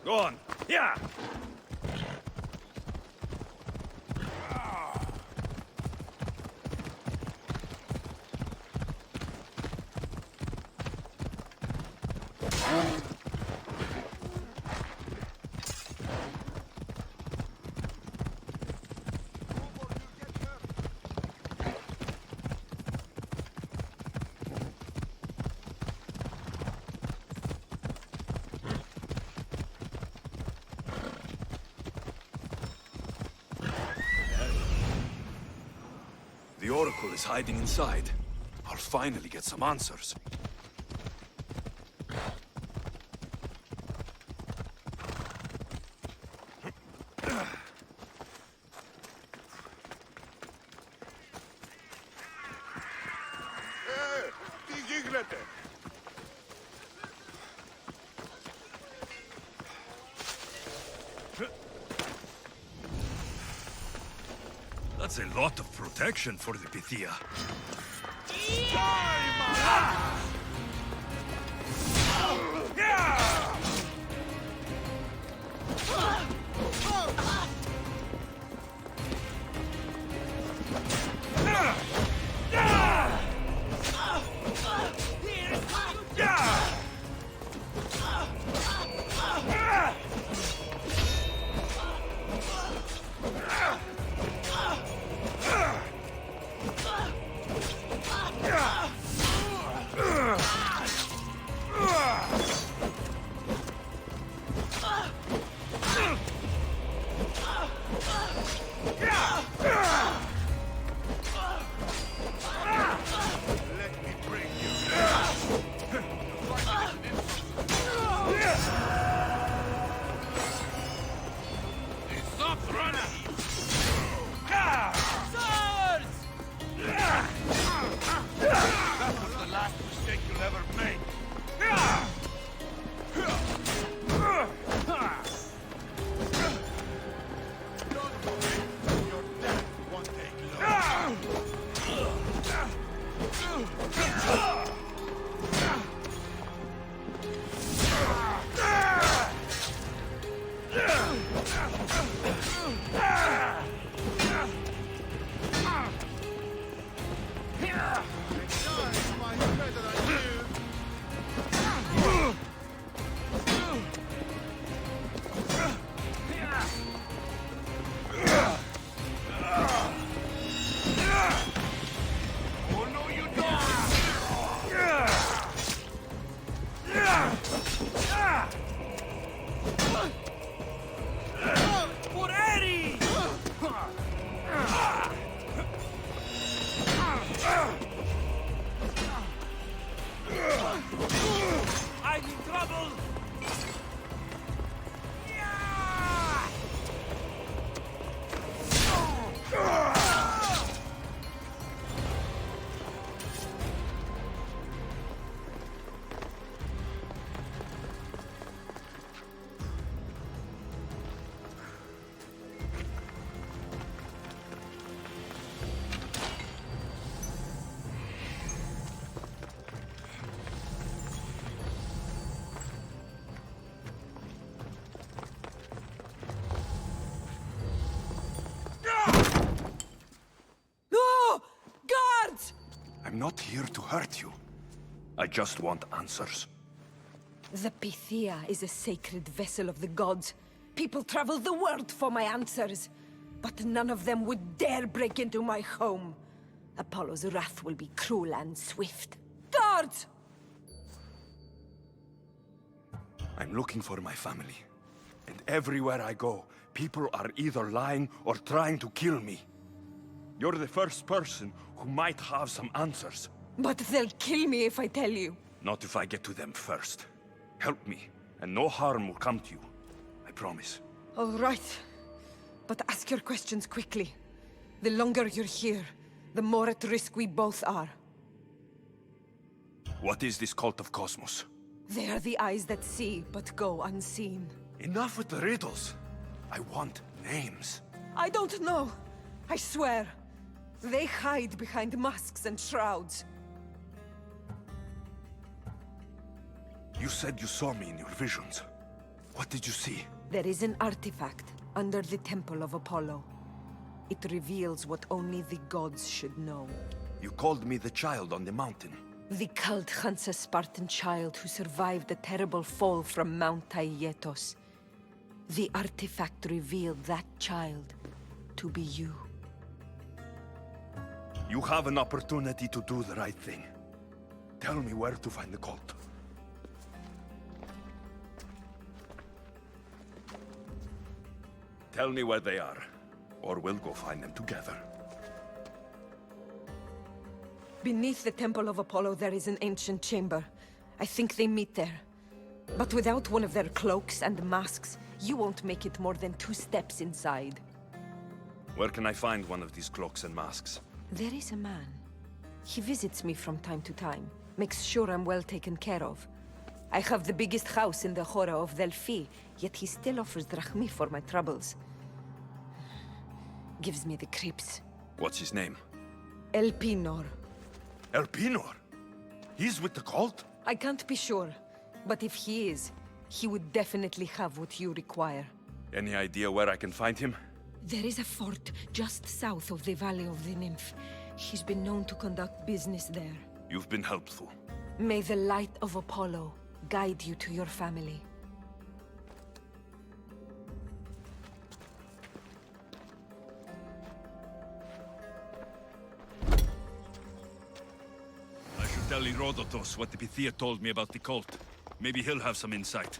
Go on. Yeah! The Oracle is hiding inside. I'll finally get some answers. Τι γίνεται? That's a lot of protection for the Pythia. I'm in trouble! I'm not here to hurt you. I just want answers. The Pythia is a sacred vessel of the gods. People travel the world for my answers. But none of them would dare break into my home. Apollo's wrath will be cruel and swift. Guards! I'm looking for my family. And everywhere I go, people are either lying or trying to kill me. You're the first person who might have some answers. But they'll kill me if I tell you. Not if I get to them first. Help me, and no harm will come to you. I promise. All right. But ask your questions quickly. The longer you're here, the more at risk we both are. What is this cult of Cosmos? They are the eyes that see, but go unseen. Enough with the riddles. I want names. I don't know. I swear. They hide behind masks and shrouds. You said you saw me in your visions. What did you see? There is an artifact under the Temple of Apollo. It reveals what only the gods should know. You called me the child on the mountain. The cult hunts a Spartan child who survived a terrible fall from Mount Taietos. The artifact revealed that child to be you. You have an opportunity to do the right thing. Tell me where to find the cult. Tell me where they are, or we'll go find them together. Beneath the Temple of Apollo there is an ancient chamber. I think they meet there. But without one of their cloaks and masks, you won't make it more than 2 steps inside. Where can I find one of these cloaks and masks? There is a man. He visits me from time to time, makes sure I'm well taken care of. I have the biggest house in the Hora of Delphi, yet he still offers drachmi for my troubles. Gives me the creeps. What's his name? Elpinor. Elpinor? He's with the cult? I can't be sure, but if he is, he would definitely have what you require. Any idea where I can find him? There is a fort just south of the Valley of the Nymph. He's been known to conduct business there. You've been helpful. May the light of Apollo guide you to your family. I should tell Herodotus what the Pythia told me about the cult. Maybe he'll have some insight.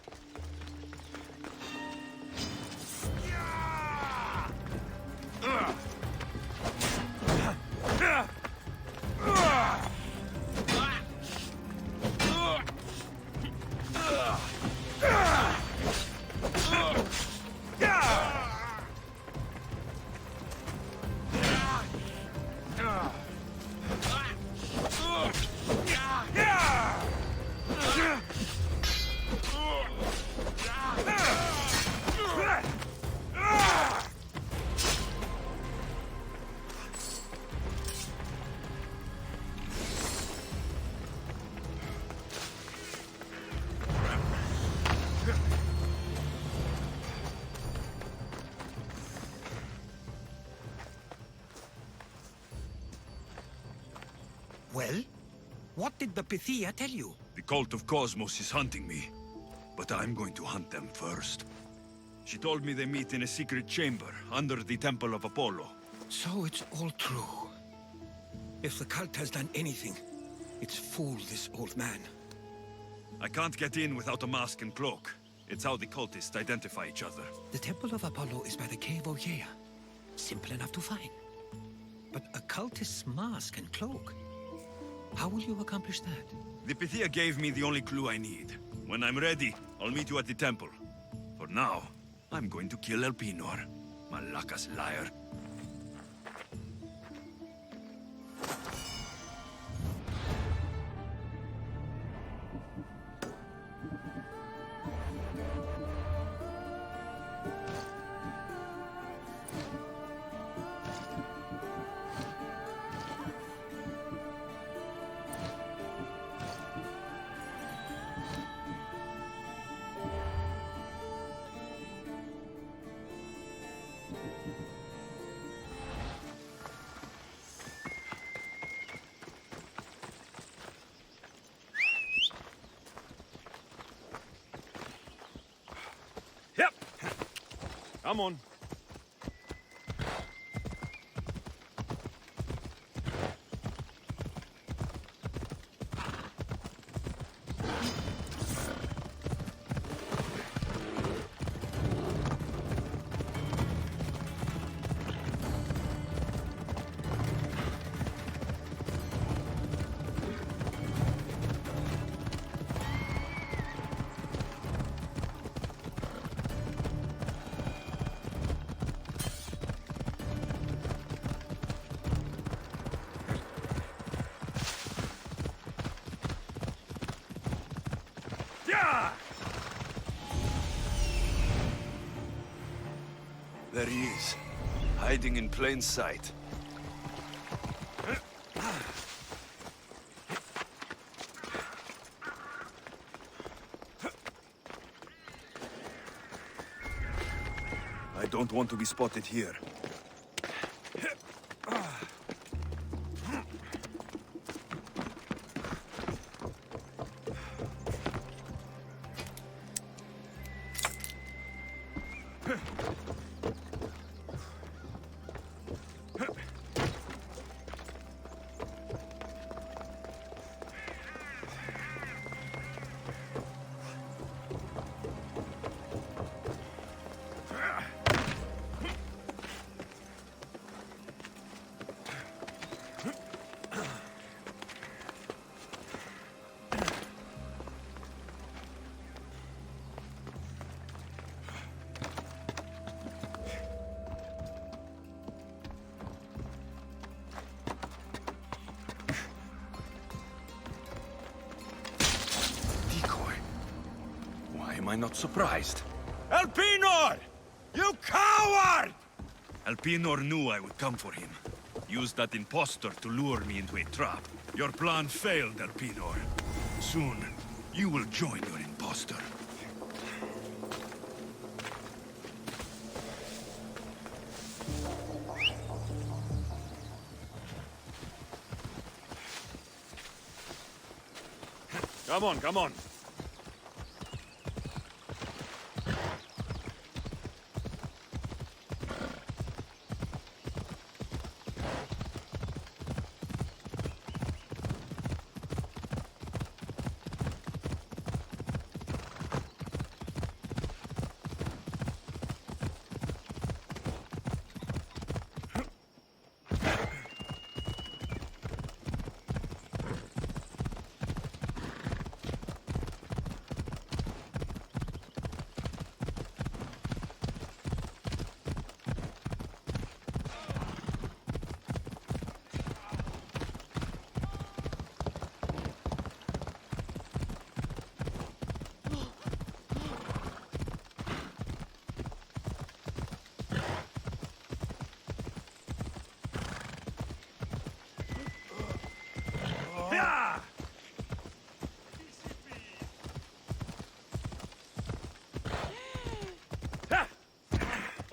Well? What did the Pythia tell you? The cult of Cosmos is hunting me, but I'm going to hunt them first. She told me they meet in a secret chamber under the Temple of Apollo. So it's all true. If the cult has done anything, it's fooled this old man. I can't get in without a mask and cloak. It's how the cultists identify each other. The Temple of Apollo is by the cave Ogyea. Simple enough to find. But a cultist's mask and cloak? How will you accomplish that? The Pythia gave me the only clue I need. When I'm ready, I'll meet you at the temple. For now, I'm going to kill Elpinor. Malaka's liar. Yep. Come on. There he is, hiding in plain sight. don't want to be spotted here. Am I not surprised? Elpinor! You coward! Elpinor knew I would come for him. Used that impostor to lure me into a trap. Your plan failed, Elpinor. Soon, you will join your impostor. Come on, come on.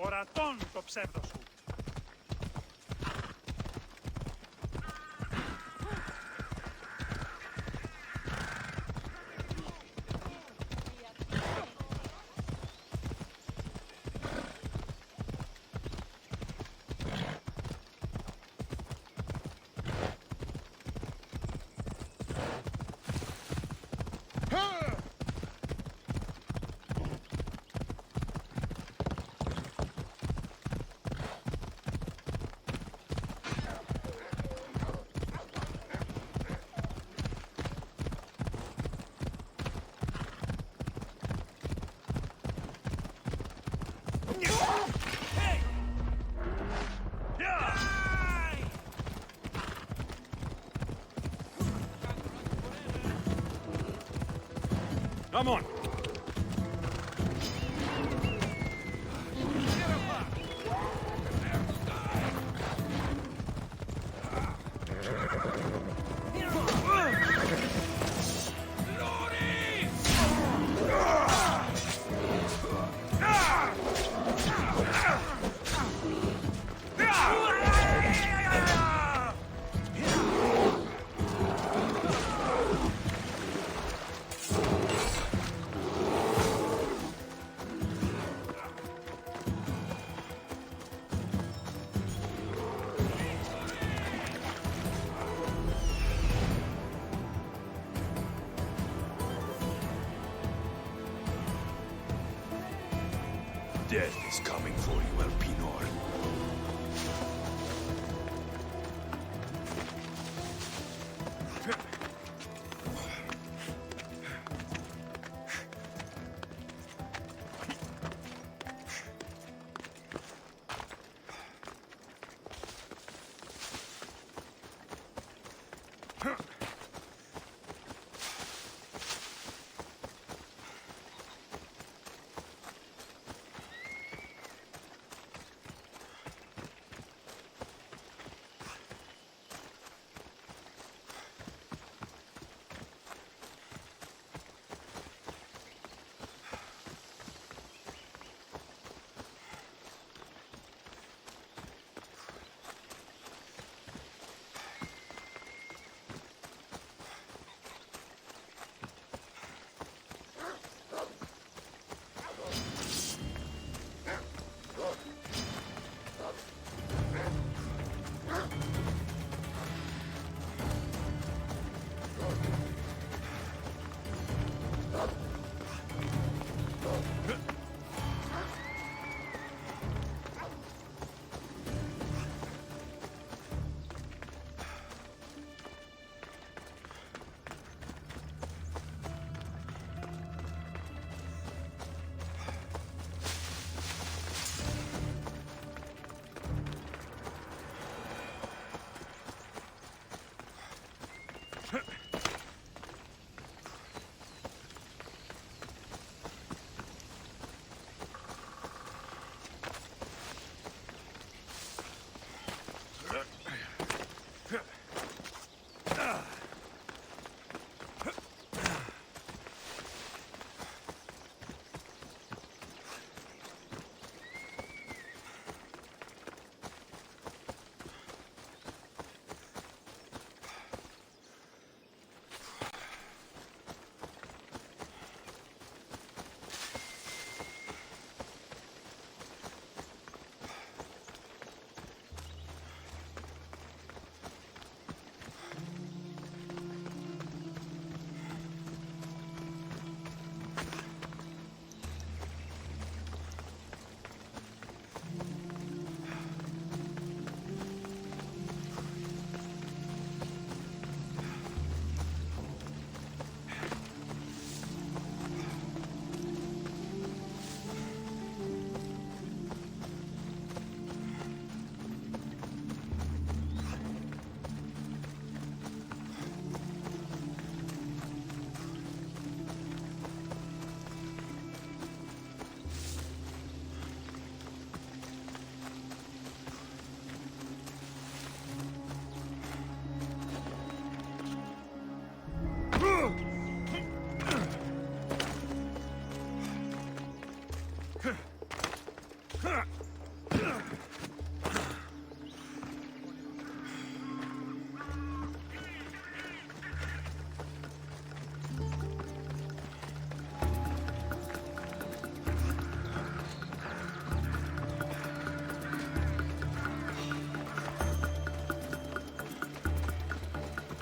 Ορατών το ψεύδο σου. Come on! Death is coming for you, Elpinor.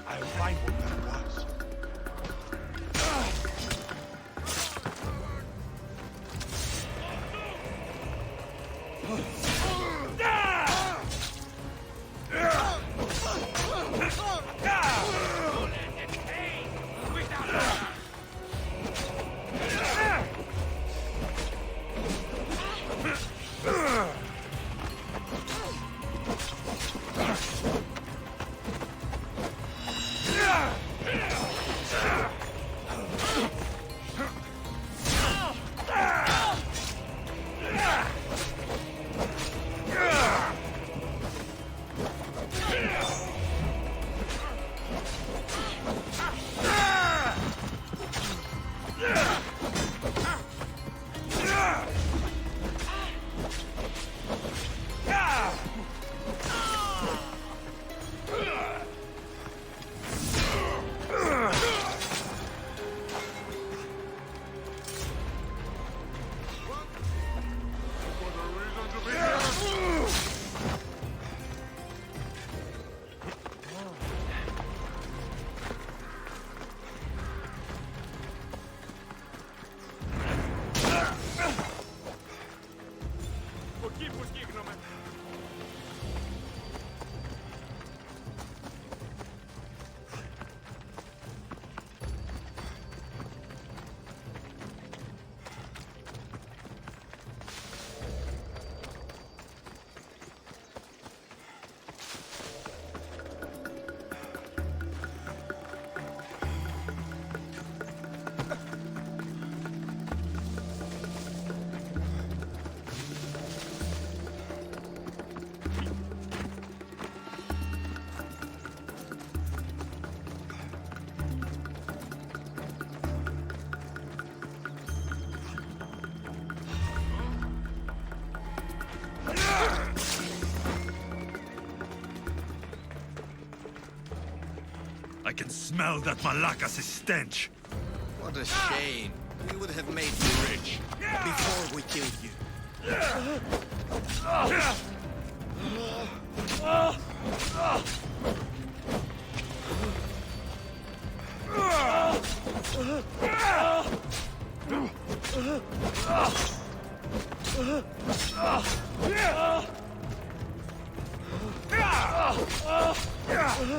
I'll find what that was. I can smell that Malakas' stench. What a shame. We would have made you rich before we killed you.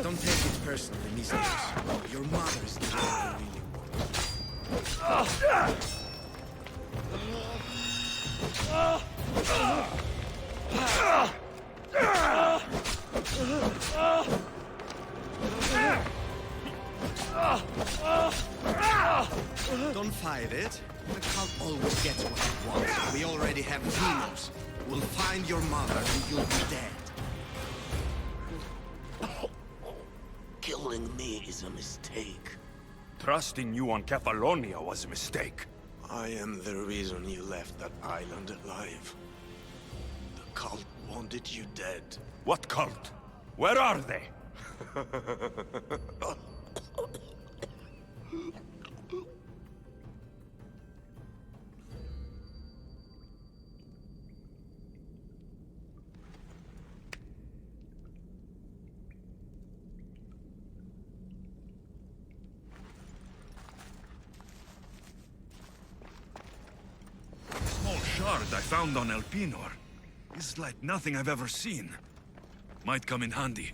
Don't take it personally, mistress. Your mother is the one who really wants. Don't fight it. The cult always gets what it wants. We already have heroes. We'll find your mother and you'll be dead. Killing me is a mistake. Trusting you on Kefalonia was a mistake. I am the reason you left that island alive. The cult wanted you dead. What cult? Where are they? Small shard I found on El Pinor. It's like nothing I've ever seen. Might come in handy.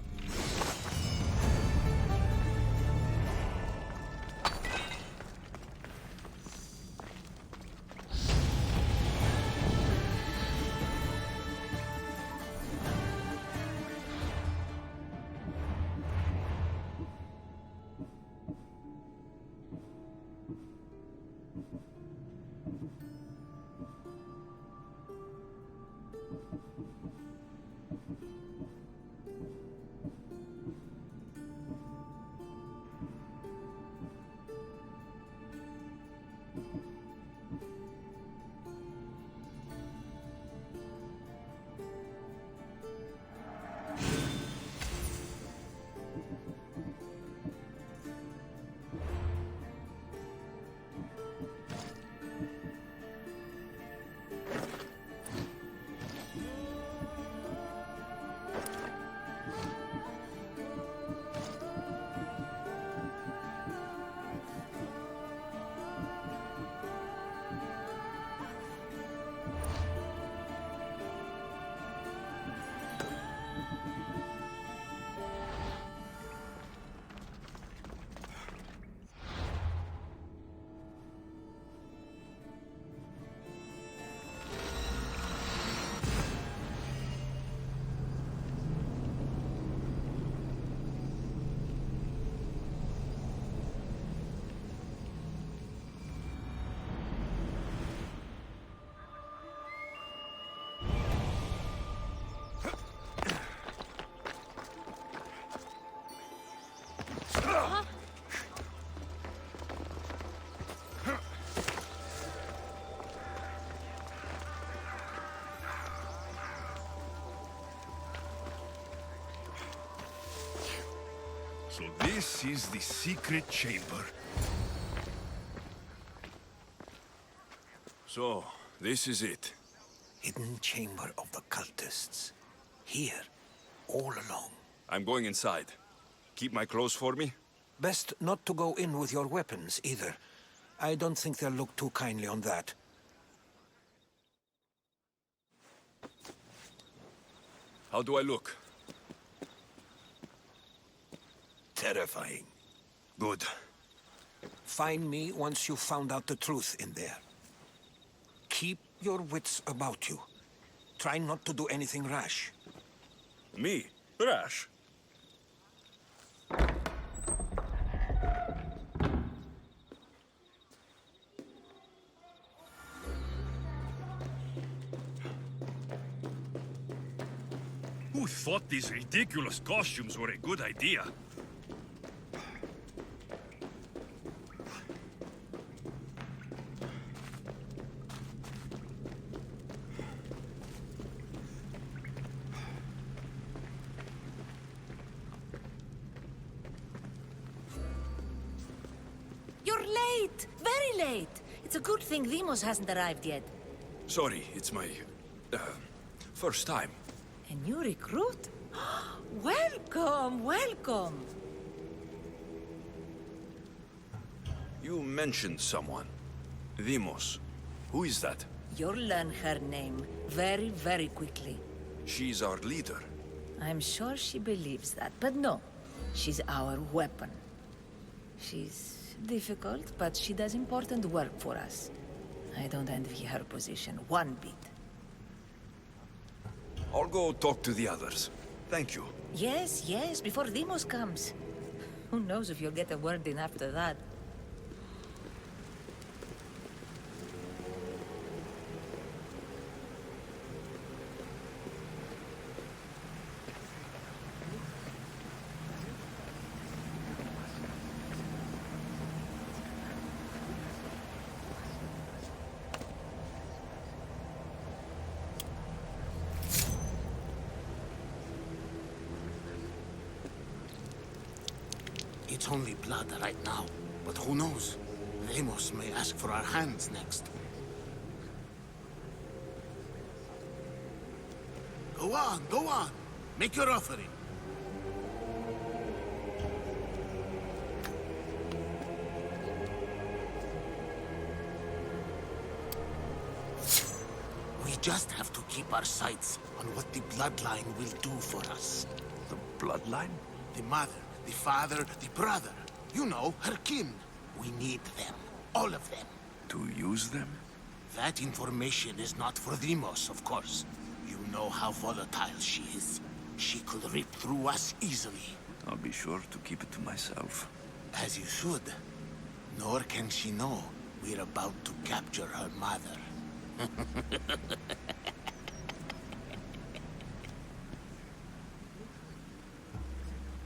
So this is the secret chamber. So, this is it. Hidden chamber of the cultists. Here, all along. I'm going inside. Keep my clothes for me? Best not to go in with your weapons, either. I don't think they'll look too kindly on that. How do I look? Terrifying. Good. Find me once you've found out the truth in there. Keep your wits about you. Try not to do anything rash. Me? Rash? Who thought these ridiculous costumes were a good idea? You're late! Very late! It's a good thing Demos hasn't arrived yet. Sorry, it's my... first time. A new recruit? Welcome, welcome! You mentioned someone. Demos. Who is that? You'll learn her name very, very quickly. She's our leader. I'm sure she believes that, but no. She's our weapon. She's difficult, but she does important work for us. I don't envy her position one bit. I'll go talk to the others. Thank you. Yes, yes, before Demos comes. Who knows if you'll get a word in after that. It's only blood right now, but who knows? Ramos may ask for our hands next. Go on, go on. Make your offering. We just have to keep our sights on what the bloodline will do for us. The bloodline? The mother, the father, the brother. You know, her kin. We need them. All of them. To use them? That information is not for Demos, of course. You know how volatile she is. She could rip through us easily. I'll be sure to keep it to myself. As you should. Nor can she know we're about to capture her mother.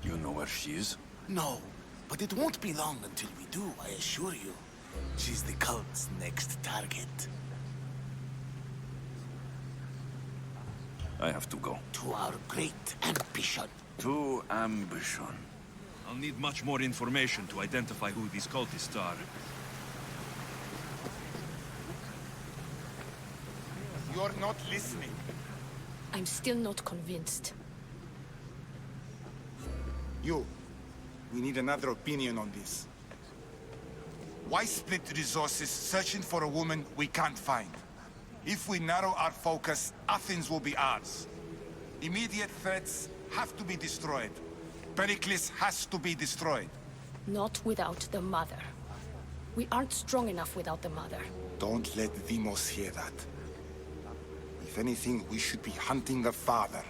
You know where she is? No, but it won't be long until we do, I assure you. She's the cult's next target. I have to go. To our great ambition. To ambition. I'll need much more information to identify who these cultists are. You're not listening. I'm still not convinced. We need another opinion on this. Why split resources searching for a woman we can't find? If we narrow our focus, Athens will be ours. Immediate threats have to be destroyed. Pericles has to be destroyed. Not without the mother. We aren't strong enough without the mother. Don't let Demos hear that. If anything, we should be hunting the father.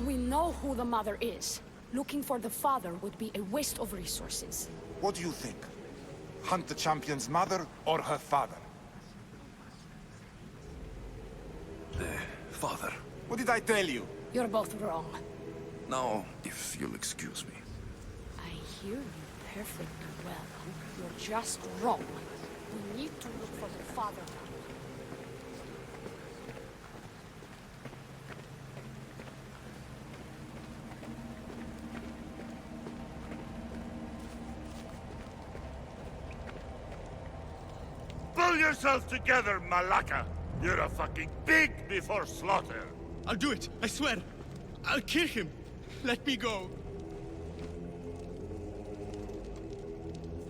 We know who the mother is. Looking for the father would be a waste of resources. What do you think? Hunt the champion's mother or her father? The father. What did I tell you? You're both wrong. Now, if you'll excuse me. I hear you perfectly well. You're just wrong. We need to look for the father now. yourself together, Malaka! You're a fucking pig before slaughter! I'll do it, I swear. I'll kill him. Let me go.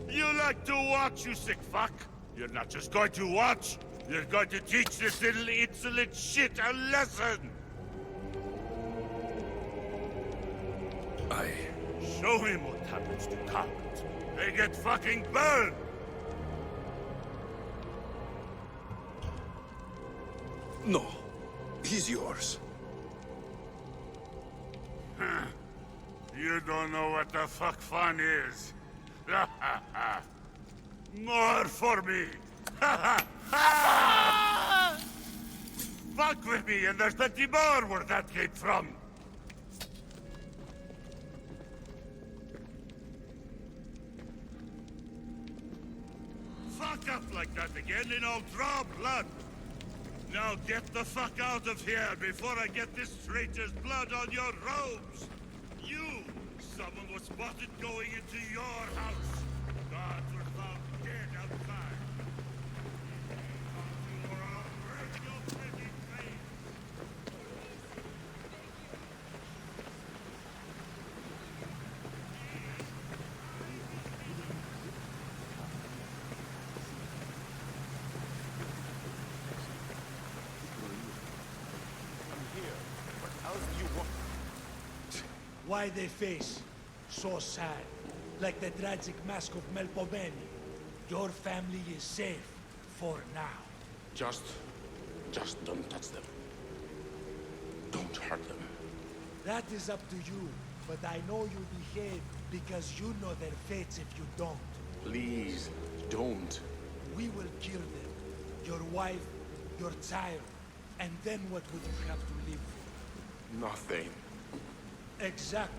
You like to watch, you sick fuck? You're not just going to watch, you're going to teach this little insolent shit a lesson! Show him what happens to cowards. They get fucking burned! No. He's yours. You don't know what the fuck fun is. More for me! Fuck with me and there's plenty more where that came from! Fuck up like that again and I'll draw blood! Now get the fuck out of here before I get this traitor's blood on your robes! You! Someone was spotted going into your house! Guards were found dead outside! Or I'll break your pretty face! Why they face so sad, like the tragic mask of Melpomene. Your family is safe for now. Just don't touch them. Don't hurt them. That is up to you, but I know you behave because you know their fates if you don't. Please, don't. We will kill them. Your wife, your child, and then what would you have to live for? Nothing. Exactly.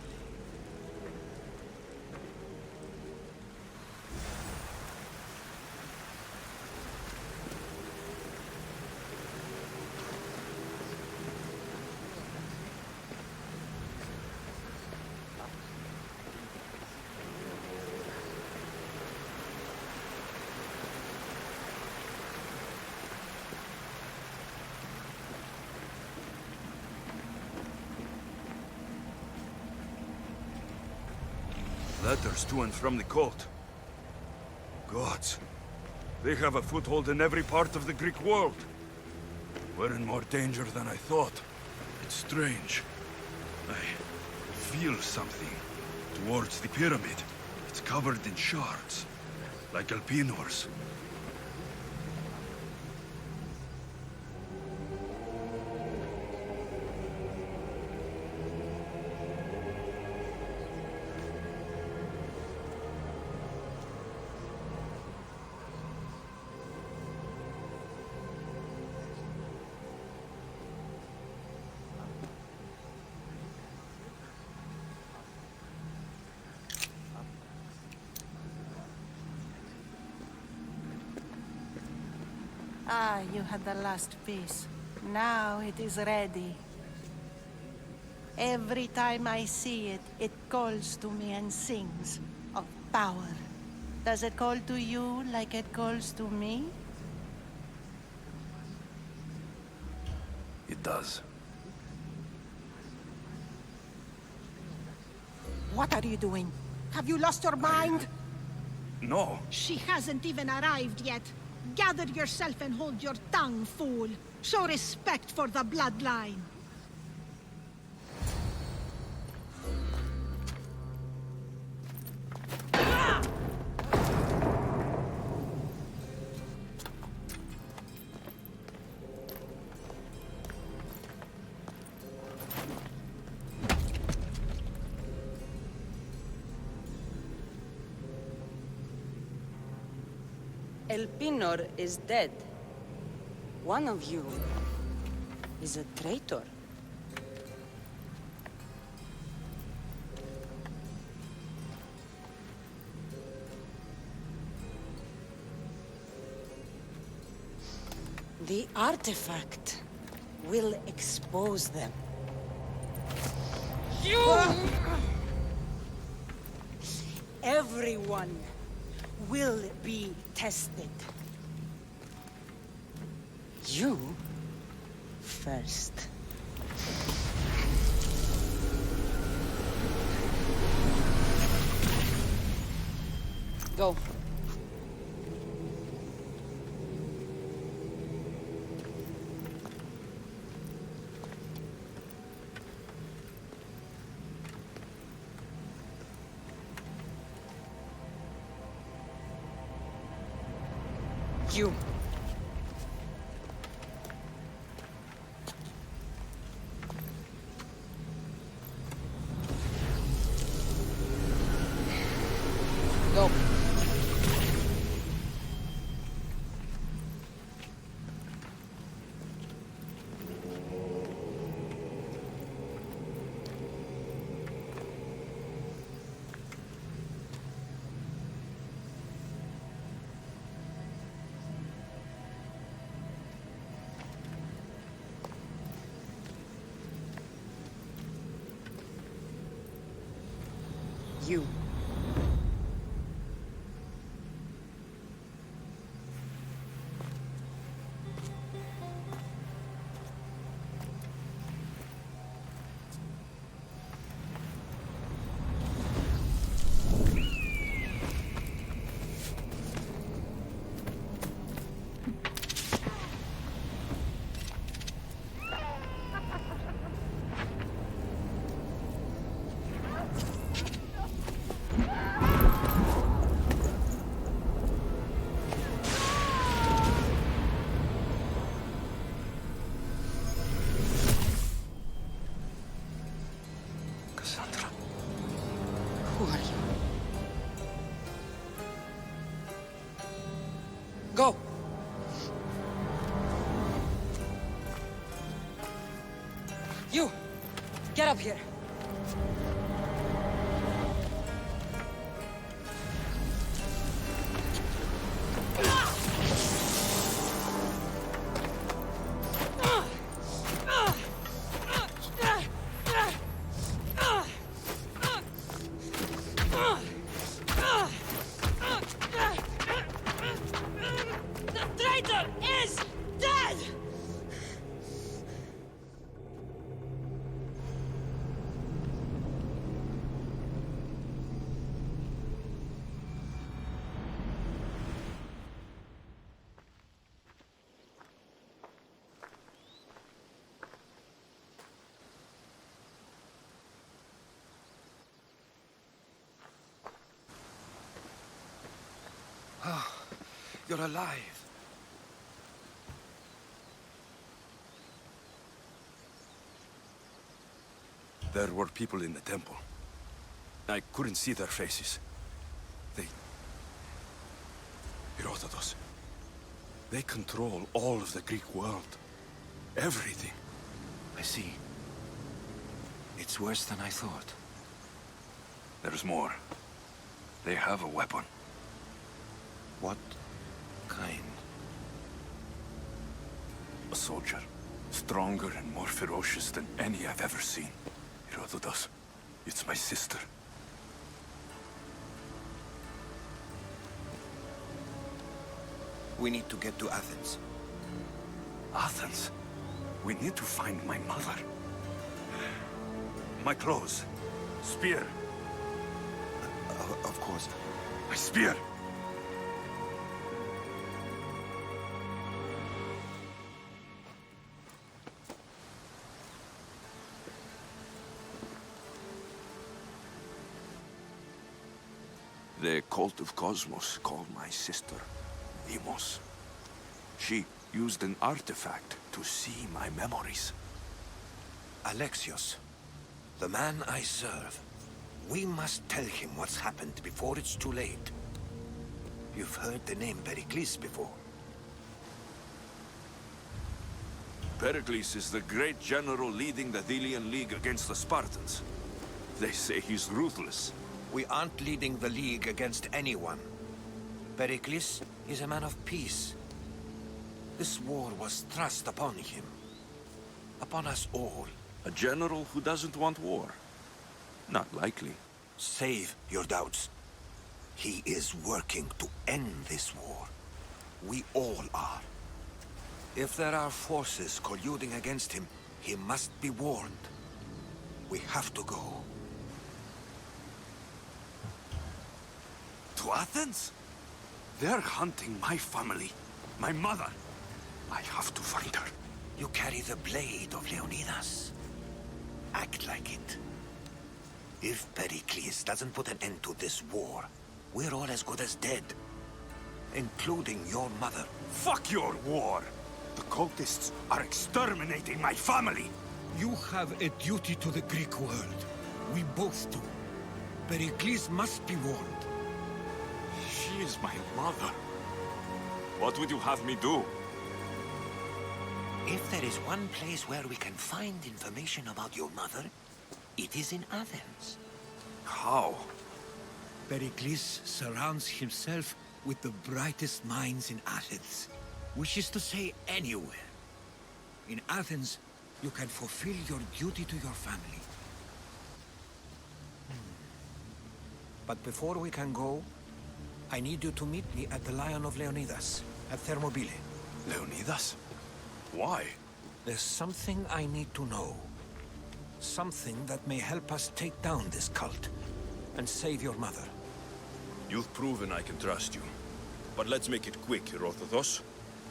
Letters to and from the cult. Gods. They have a foothold in every part of the Greek world. We're in more danger than I thought. It's strange. I feel something towards the pyramid. It's covered in shards, like Alpinors. Ah, you had the last piece. Now it is ready. Every time I see it, it calls to me and sings of power. Does it call to you like it calls to me? It does. What are you doing? Have you lost your mind? No. She hasn't even arrived yet. Gather yourself and hold your tongue, fool. Show respect for the bloodline. Elpinor is dead. One of you is a traitor. The artifact will expose them. You! Everyone will be tested. You first. Go. You. Go. You. Who are you? Go! You! Get up here! The traitor is dead! You're alive. There were people in the temple. I couldn't see their faces. Herodotus. They control all of the Greek world. Everything. I see. It's worse than I thought. There's more. They have a weapon. What kind? A soldier. Stronger and more ferocious than any I've ever seen. Herodotus. It's my sister. We need to get to Athens. Athens? We need to find my mother. My clothes. Spear. Of course. My spear! The cult of Cosmos called my sister Demos. She used an artifact to see my memories. Alexios, the man I serve. We must tell him what's happened before it's too late. You've heard the name Pericles before. Pericles is the great general leading the Delian League against the Spartans. They say he's ruthless. We aren't leading the League against anyone. Pericles is a man of peace. This war was thrust upon him. Upon us all. A general who doesn't want war? Not likely. Save your doubts. He is working to end this war. We all are. If there are forces colluding against him, he must be warned. We have to go. To Athens? They're hunting my family. My mother. I have to find her. You carry the blade of Leonidas. Act like it. If Pericles doesn't put an end to this war, we're all as good as dead. Including your mother. Fuck your war! The cultists are exterminating my family! You have a duty to the Greek world. We both do. Pericles must be warned. She is my mother. What would you have me do? If there is one place where we can find information about your mother, it is in Athens. How? Pericles surrounds himself with the brightest minds in Athens. Which is to say, anywhere. In Athens, you can fulfill your duty to your family. But before we can go, I need you to meet me at the Lion of Leonidas, at Thermopylae. Leonidas? Why? There's something I need to know. Something that may help us take down this cult and save your mother. You've proven I can trust you. But let's make it quick, Herodotus.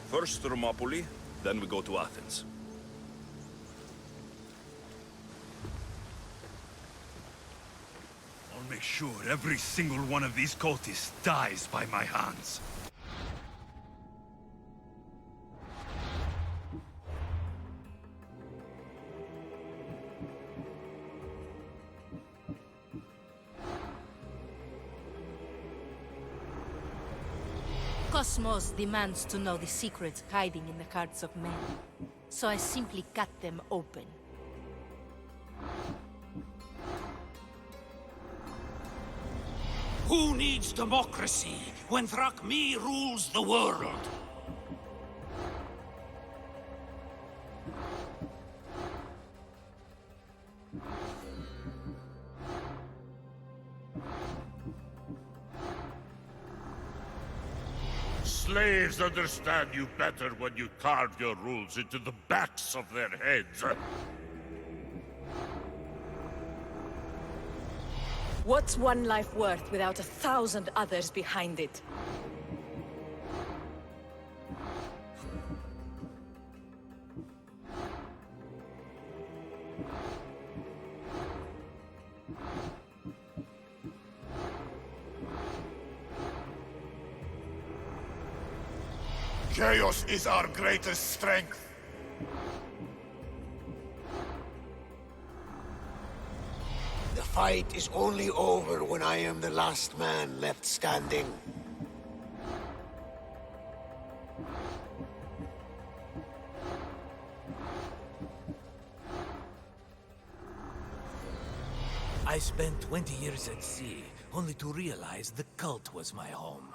First Thermopylae, then we go to Athens. I'll make sure every single one of these cultists dies by my hands. Cosmos demands to know the secrets hiding in the hearts of men. So I simply cut them open. Who needs democracy when Thrakmi rules the world? Slaves understand you better when you carve your rules into the backs of their heads. What's one life worth without 1,000 others behind it? Chaos is our greatest strength. The fight is only over when I am the last man left standing. I spent 20 years at sea, only to realize the cult was my home.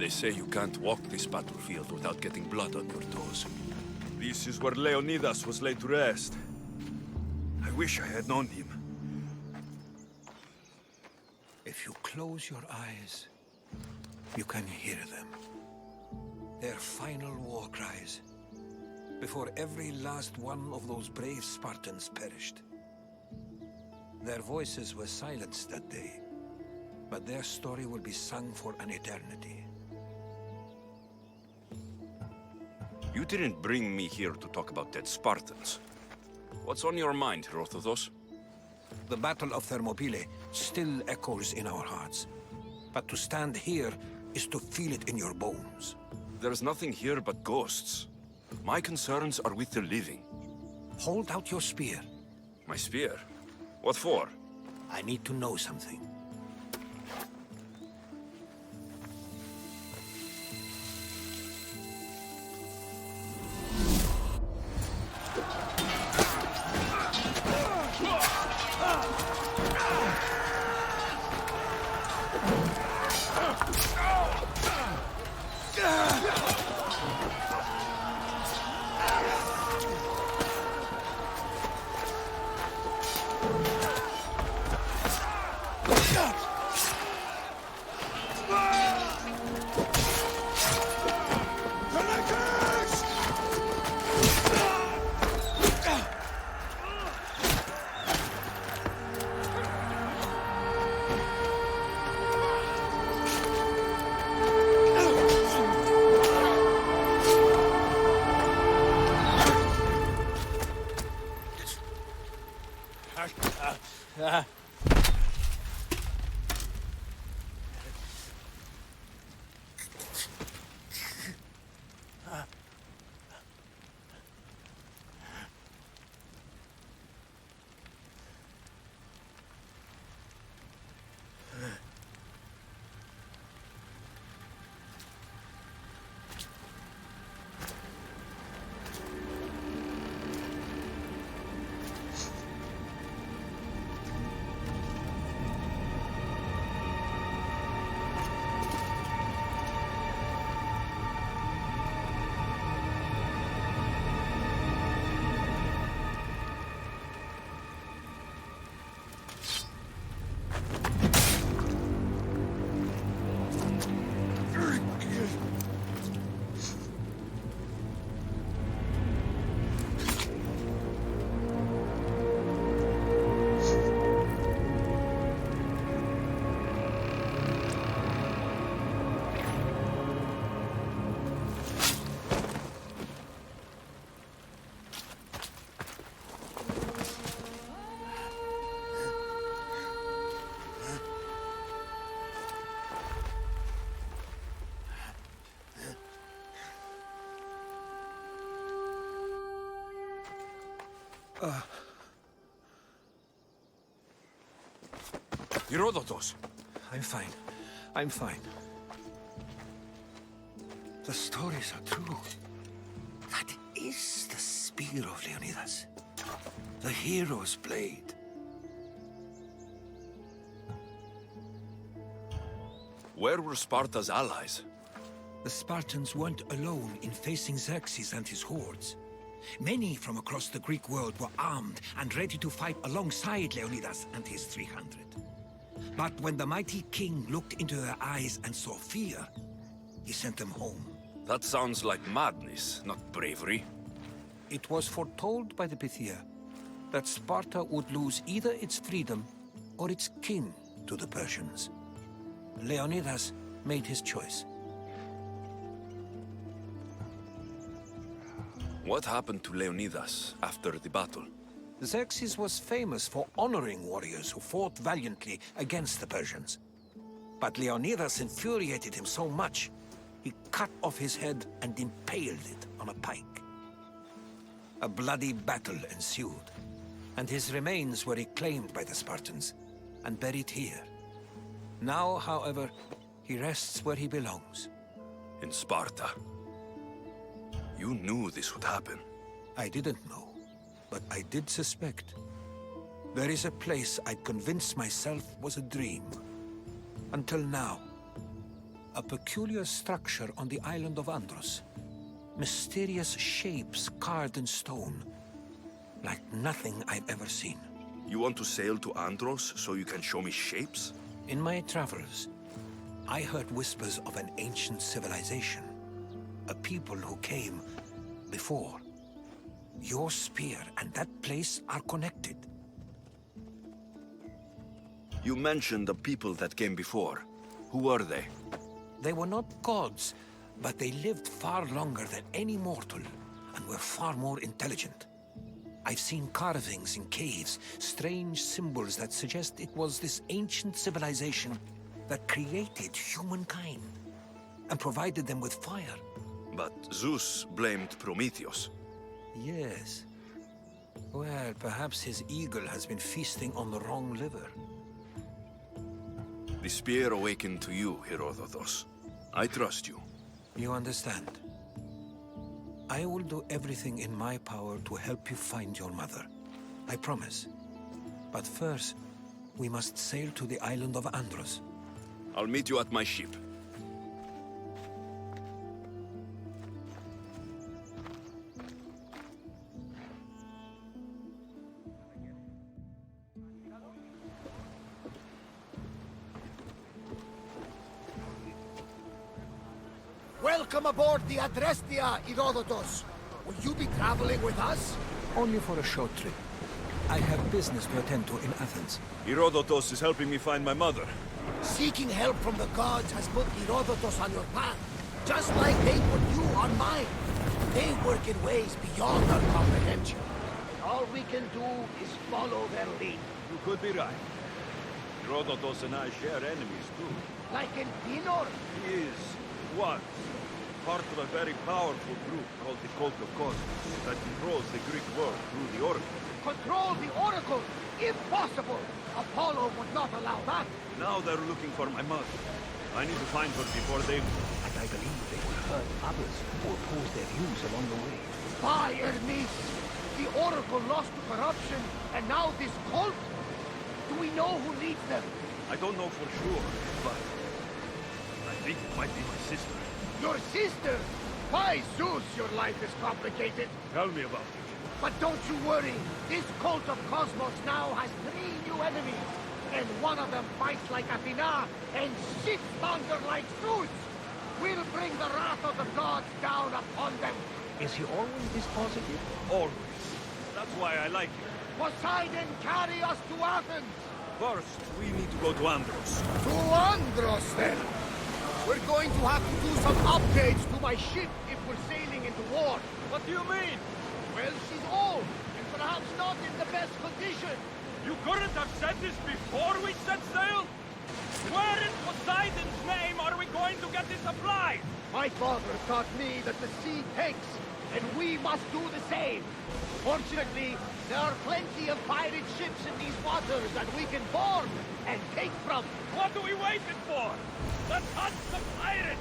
They say you can't walk this battlefield without getting blood on your toes. This is where Leonidas was laid to rest. I wish I had known him. If you close your eyes, you can hear them. Their final war cries, before every last one of those brave Spartans perished. Their voices were silenced that day, but their story will be sung for an eternity. You didn't bring me here to talk about dead Spartans. What's on your mind, Herodotus? The Battle of Thermopylae still echoes in our hearts. But to stand here is to feel it in your bones. There's nothing here but ghosts. My concerns are with the living. Hold out your spear. My spear? What for? I need to know something. Herodotus! I'm fine. I'm fine. The stories are true. That is the spear of Leonidas. The hero's blade. Where were Sparta's allies? The Spartans weren't alone in facing Xerxes and his hordes. Many from across the Greek world were armed and ready to fight alongside Leonidas and his 300. But when the mighty king looked into their eyes and saw fear, he sent them home. That sounds like madness, not bravery. It was foretold by the Pythia that Sparta would lose either its freedom or its king to the Persians. Leonidas made his choice. What happened to Leonidas after the battle? Xerxes was famous for honoring warriors who fought valiantly against the Persians. But Leonidas infuriated him so much, he cut off his head and impaled it on a pike. A bloody battle ensued, and his remains were reclaimed by the Spartans and buried here. Now, however, he rests where he belongs. In Sparta. You knew this would happen. I didn't know, but I did suspect. There is a place I'd convinced myself was a dream. Until now. A peculiar structure on the island of Andros. Mysterious shapes carved in stone. Like nothing I've ever seen. You want to sail to Andros so you can show me shapes? In my travels, I heard whispers of an ancient civilization. A people who came before. Your spear and that place are connected. You mentioned the people that came before. Who were they? They were not gods, but they lived far longer than any mortal, and were far more intelligent. I've seen carvings in caves, strange symbols that suggest it was this ancient civilization that created humankind, and provided them with fire. But Zeus blamed Prometheus. Yes. Well, perhaps his eagle has been feasting on the wrong liver. The spear awakened to you, Herodotus. I trust you. You understand. I will do everything in my power to help you find your mother. I promise. But first, we must sail to the island of Andros. I'll meet you at my ship. Welcome aboard the Adrestia, Herodotus. Will you be traveling with us? Only for a short trip. I have business to attend to in Athens. Herodotus is helping me find my mother. Seeking help from the gods has put Herodotus on your path, just like they put you on mine. They work in ways beyond our comprehension. And all we can do is follow their lead. You could be right. Herodotus and I share enemies too. Like in Pinor? He was part of a very powerful group called the Cult of Cosmos that controls the Greek world through the Oracle. Control the Oracle, if possible. Apollo would not allow that. Now they're looking for my mother. I need to find her before they... And I believe they will hurt others who oppose their views along the way. By Hermes! The Oracle lost to corruption, and now this cult? Do we know who leads them? I don't know for sure, but... I think it might be my sister. Your sister? By Zeus, your life is complicated. Tell me about it. But don't you worry. This cult of Cosmos now has 3 new enemies. And one of them fights like Athena and shit-monger like Zeus. We'll bring the wrath of the gods down upon them. Is he always this positive? Always. That's why I like him. Poseidon, carry us to Athens. First, we need to go to Andros. To Andros, then. We're going to have to do some upgrades to my ship if we're sailing into war. What do you mean? Well, she's old, and perhaps not in the best condition. You couldn't have said this before we set sail? Where in Poseidon's name are we going to get the supplies? My father taught me that the sea takes, and we must do the same. Fortunately, there are plenty of pirate ships in these waters that we can board and take from. What are we waiting for? Let's hunt the pirates!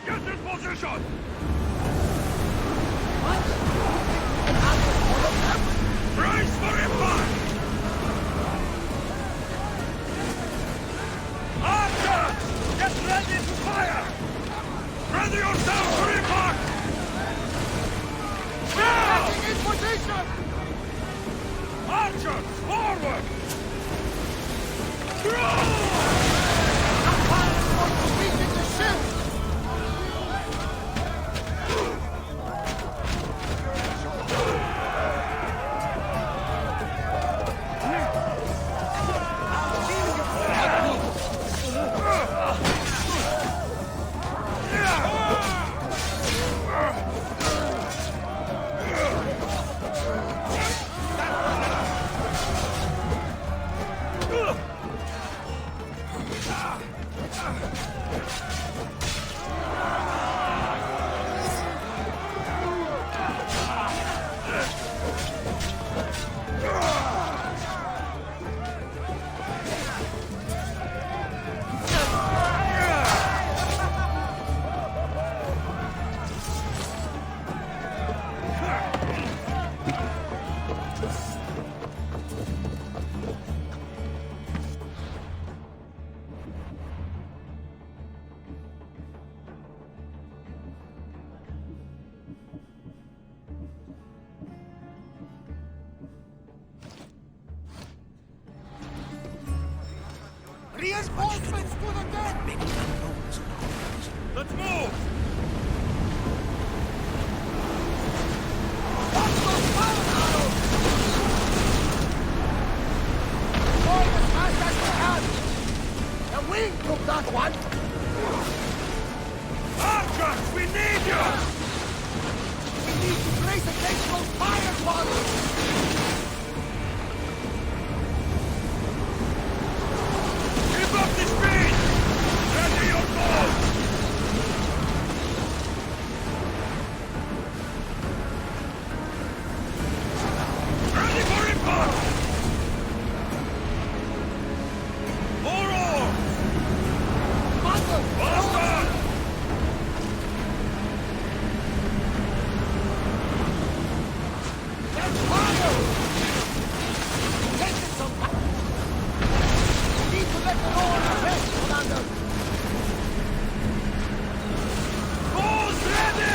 Get in position! What? And how will all of them? Brace for impact! Archers! Get ready to fire! Ready yourself for impact! Now! Getting in position! Archers, forward! Throw! The pirates want to beat the ship! Reinforcements to the dead! Many unknowns on our horizon. Let's move! Watch those fire arrows! Going as fast as we can! The wing took that one! Archers, we need you! We need to brace against those fire balls! Keep up the speed! Ready your bow! Ready for impact! More oar! Bundle! Faster! There's fire! Take it some time! We need to let the roll rest, Commander! Bows ready!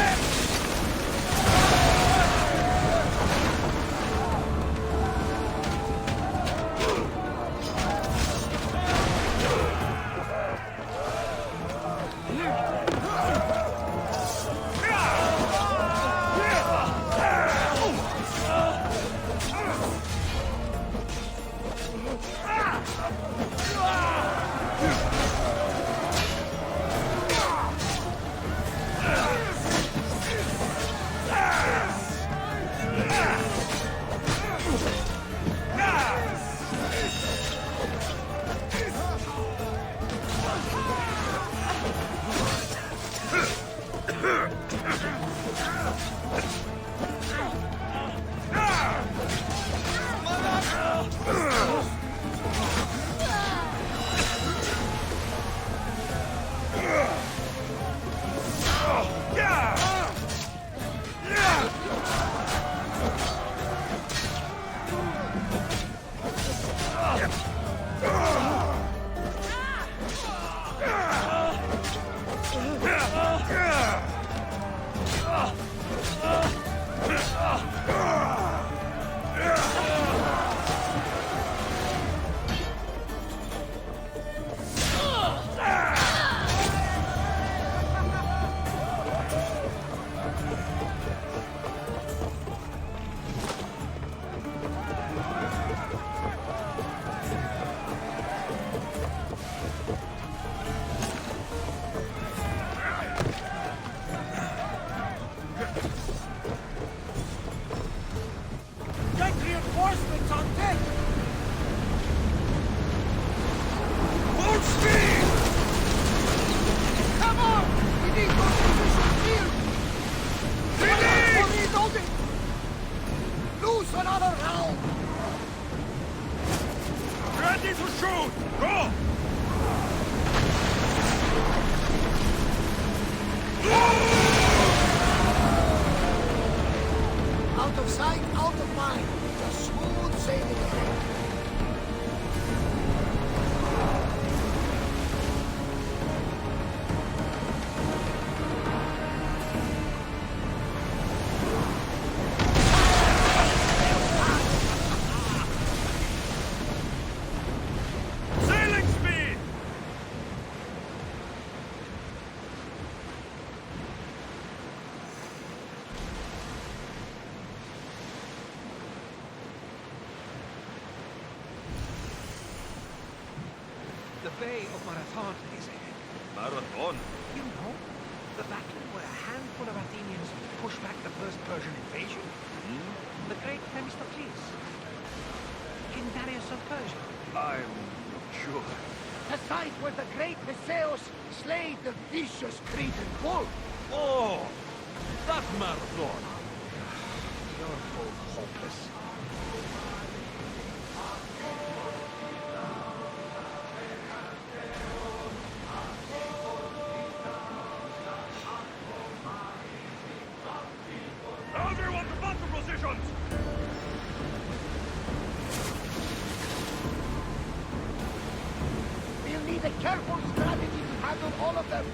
Get reinforcements on deck! Full speed! Come on! We need those positions here! Reloading! Loose another round! Ready to shoot! Go! Out of sight, out of mind. Just smooth sailing ahead. Sailing speed! The Bay of Marathon is ahead. Marathon? You know, the battle where a handful of Athenians pushed back the first Persian invasion. The great Themistocles. King Darius of Persia. I'm not sure. The site where the great Theseus slayed the vicious Cretan bull. Oh! That Marathon! You're both hopeless. Everyone to battle positions! We'll need a careful strategy to handle all of them.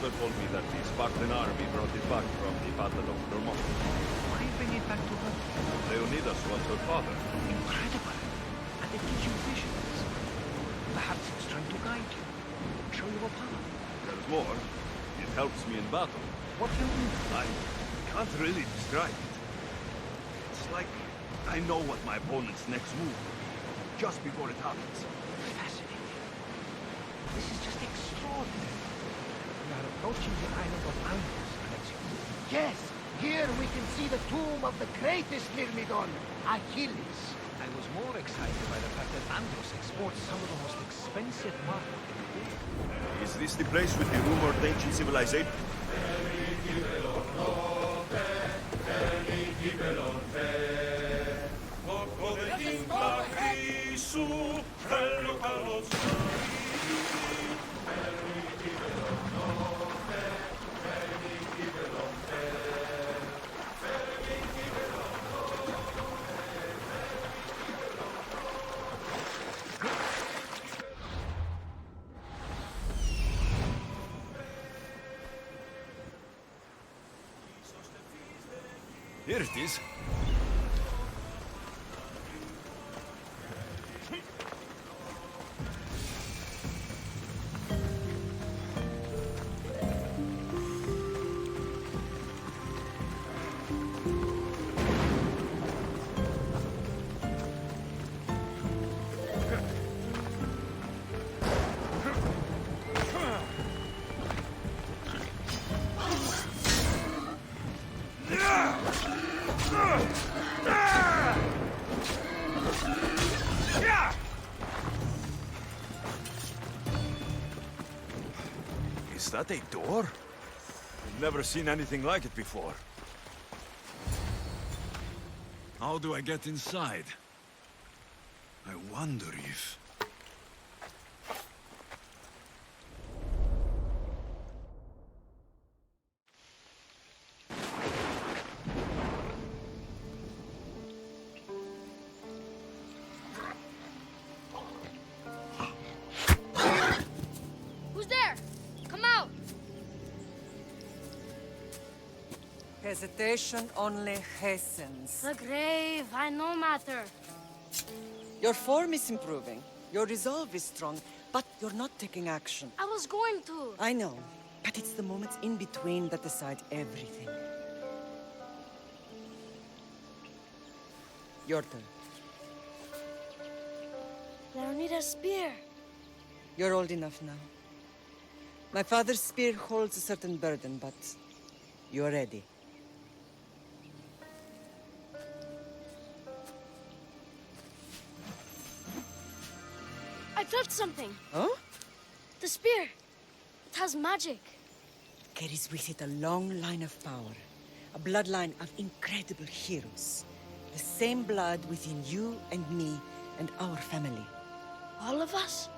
father told me that the Spartan army brought it back from the Battle of Thermopylae. Why bring it back to her? Leonidas was her father. Incredible. And it gives you visions. Perhaps it's trying to guide you. Show you a path. There's more. It helps me in battle. What do you mean? I can't really describe it. It's like I know what my opponent's next move will be, just before it happens. Fascinating. This is just extraordinary. We are approaching the island of Andros, Alexio. Yes, here we can see the tomb of the greatest Myrmidon, Achilles. I was more excited by the fact that Andros exports some of the most expensive marble in the world. Is this the place with the rumored ancient civilization? Here it is. Is that a door? I've never seen anything like it before. How do I get inside? I wonder if... Who's there? Come out! Hesitation only hastens. The grave, I no matter. Your form is improving. Your resolve is strong, but you're not taking action. I was going to. I know, but it's the moments in between that decide everything. Your turn. Leonidas' spear. You're old enough now. My father's spear holds a certain burden, but you're ready. I felt something. Huh? The spear. It has magic. Carries with it a long line of power. A bloodline of incredible heroes. The same blood within you and me and our family. All of us?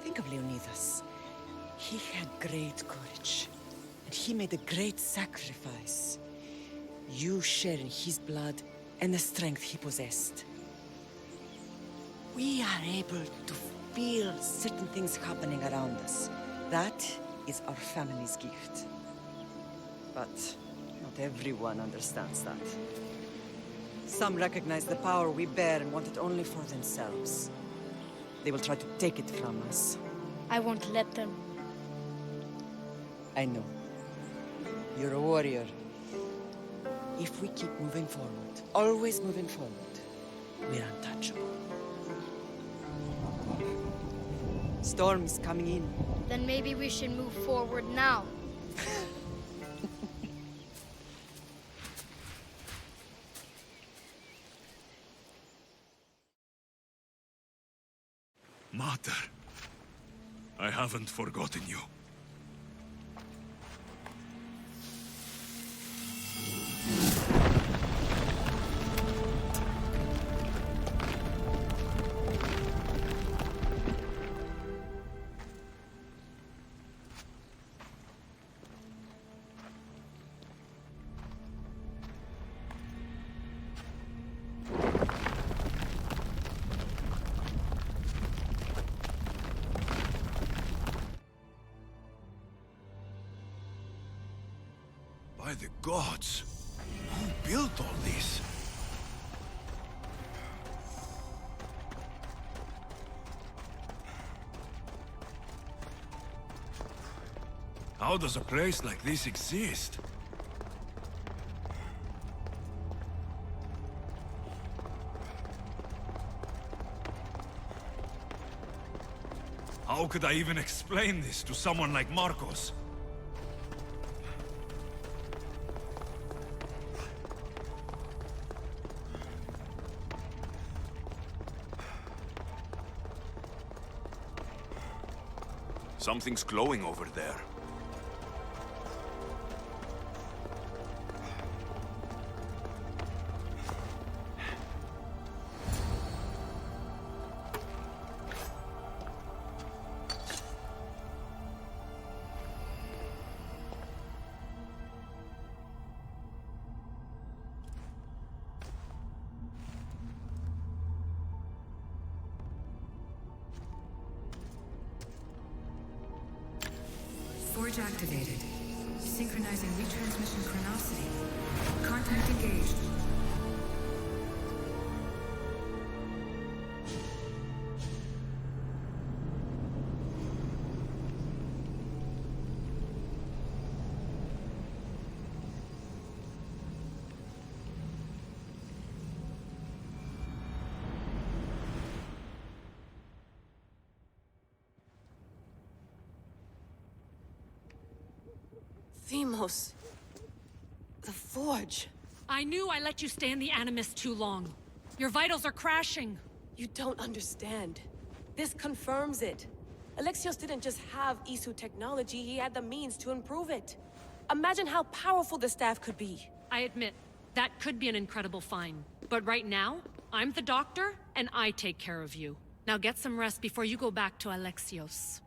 Think of Leonidas. He had great courage. And he made a great sacrifice. You share in his blood and the strength he possessed. We are able to feel certain things happening around us. That is our family's gift. But not everyone understands that. Some recognize the power we bear and want it only for themselves. They will try to take it from us. I won't let them. I know. You're a warrior. If we keep moving forward, always moving forward, we're untouchable. Storm is coming in. Then maybe we should move forward now. Mater, I haven't forgotten you. By the gods! Who built all this? How does a place like this exist? How could I even explain this to someone like Marcos? Something's glowing over there. Forge activated. Synchronizing retransmission chronicity. Contact engaged. Themos. The Forge. I knew I let you stay in the Animus too long. Your vitals are crashing. You don't understand. This confirms it. Alexios didn't just have Isu technology, he had the means to improve it. Imagine how powerful the staff could be. I admit, that could be an incredible find. But right now, I'm the doctor, and I take care of you. Now get some rest before you go back to Alexios.